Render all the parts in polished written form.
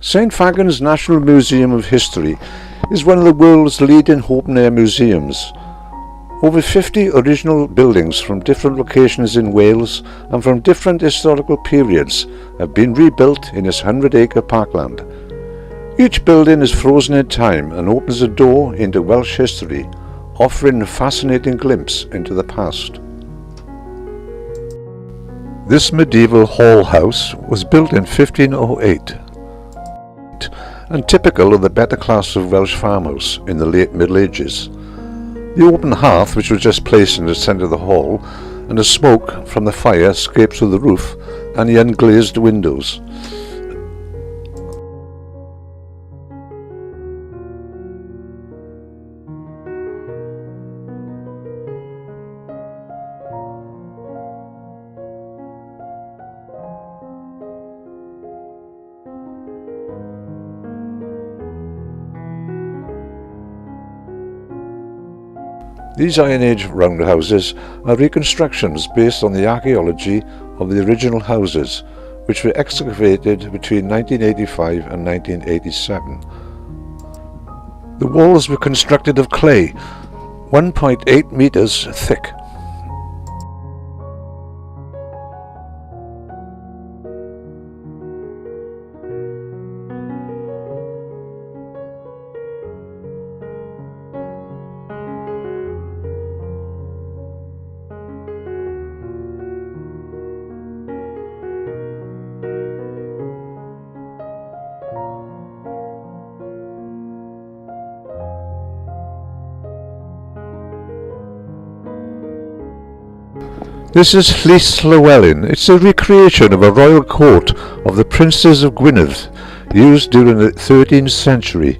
St Fagans National Museum of History is one of the world's leading open-air museums. Over 50 original buildings from different locations in Wales and from different historical periods have been rebuilt in this 100-acre parkland. Each building is frozen in time and opens a door into Welsh history, offering a fascinating glimpse into the past. This medieval hall house was built in 1508 and typical of the better class of Welsh farmhouse in the late Middle Ages. The open hearth, which was just placed in the centre of the hall, and the smoke from the fire escaped through the roof and the unglazed windows. These Iron Age roundhouses are reconstructions based on the archaeology of the original houses, which were excavated between 1985 and 1987. The walls were constructed of clay, 1.8 meters thick. This is Llys Llewellyn. It's a recreation of a royal court of the princes of Gwyneth, used during the 13th century.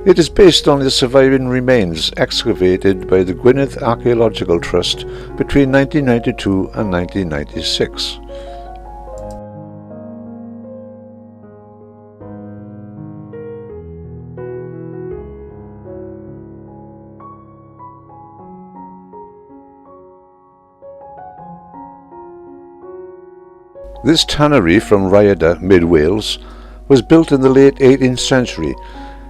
It is based on the surviving remains excavated by the Gwyneth Archaeological Trust between 1992 and 1996. This tannery from Rhyadr, mid-Wales, was built in the late 18th century.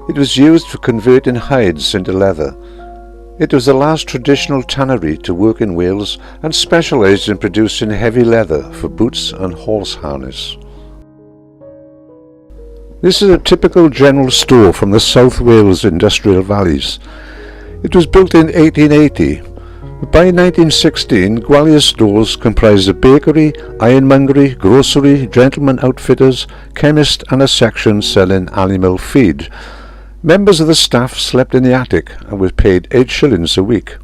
It was used for converting hides into leather. It was the last traditional tannery to work in Wales and specialised in producing heavy leather for boots and horse harness. This is a typical general store from the South Wales industrial valleys. It was built in 1880. By 1916, Gwalior stores comprised a bakery, ironmongery, grocery, gentleman outfitters, chemist and a section selling animal feed. Members of the staff slept in the attic and were paid 8 shillings a week.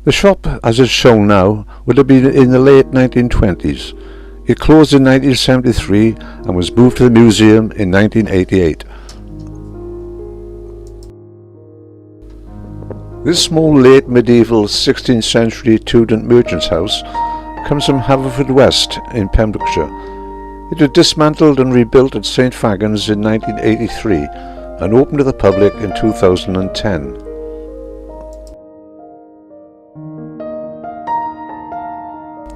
The shop, as is shown now, would have been in the late 1920s. It closed in 1973 and was moved to the museum in 1988. This small late medieval 16th century Tudor merchant's house comes from Haverfordwest in Pembrokeshire. It was dismantled and rebuilt at St Fagans in 1983 and opened to the public in 2010.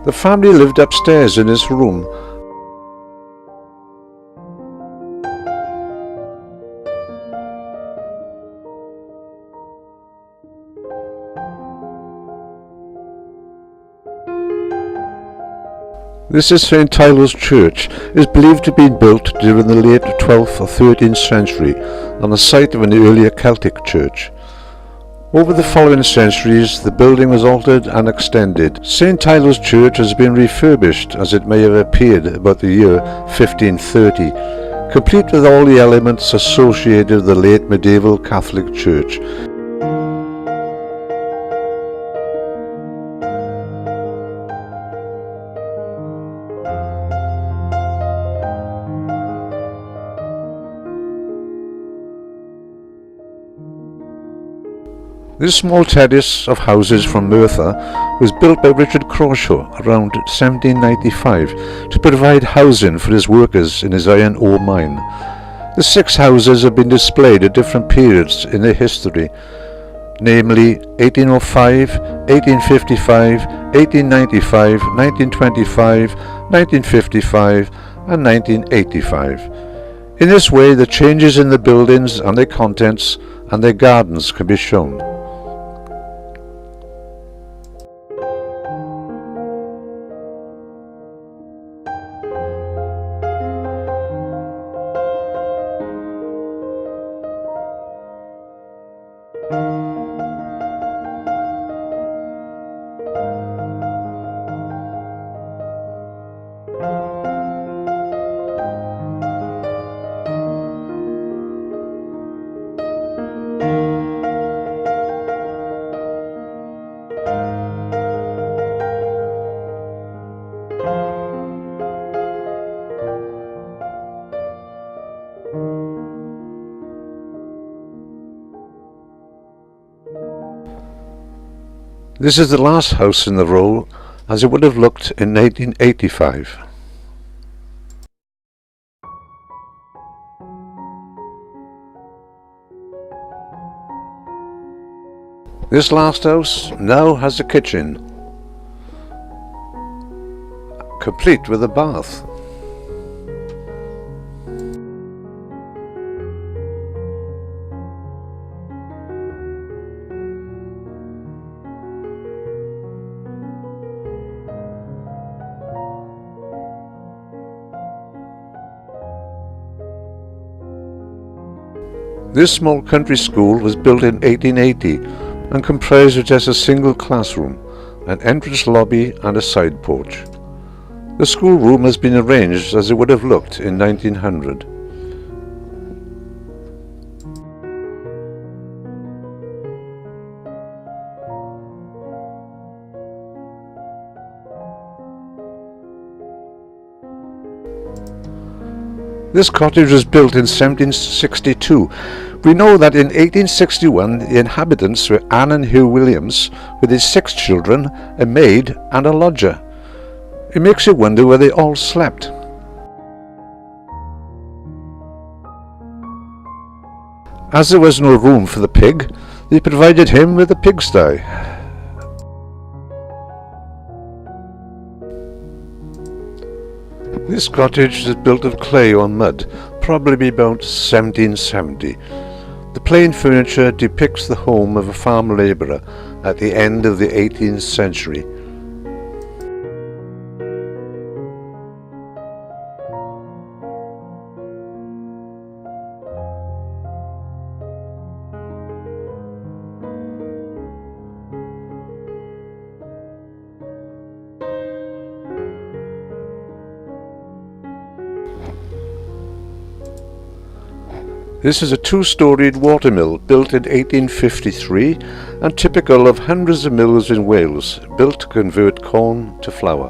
The family lived upstairs in this room. This is St Tyler's Church. It is believed to have been built during the late 12th or 13th century on the site of an earlier Celtic church. Over the following centuries, the building was altered and extended. St Tyler's Church has been refurbished as it may have appeared about the year 1530, complete with all the elements associated with the late medieval Catholic Church. This small terrace of houses from Merthyr was built by Richard Crawshaw around 1795 to provide housing for his workers in his iron ore mine. The 6 houses have been displayed at different periods in their history, namely 1805, 1855, 1895, 1925, 1955 and 1985. In this way, the changes in the buildings and their contents and their gardens can be shown. This is the last house in the row as it would have looked in 1985. This last house now has a kitchen, complete with a bath. This small country school was built in 1880 and comprised of just a single classroom, an entrance lobby and a side porch. The schoolroom has been arranged as it would have looked in 1900. This cottage was built in 1762. We know that in 1861 the inhabitants were Anne and Hugh Williams with his 6 children, a maid and a lodger. It makes you wonder where they all slept. As there was no room for the pig, they provided him with a pigsty. This cottage is built of clay or mud, probably about 1770. The plain furniture depicts the home of a farm labourer at the end of the 18th century. This is a 2-storied watermill built in 1853 and typical of hundreds of mills in Wales, built to convert corn to flour.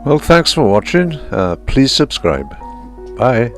Well, thanks for watching. Please subscribe. Bye.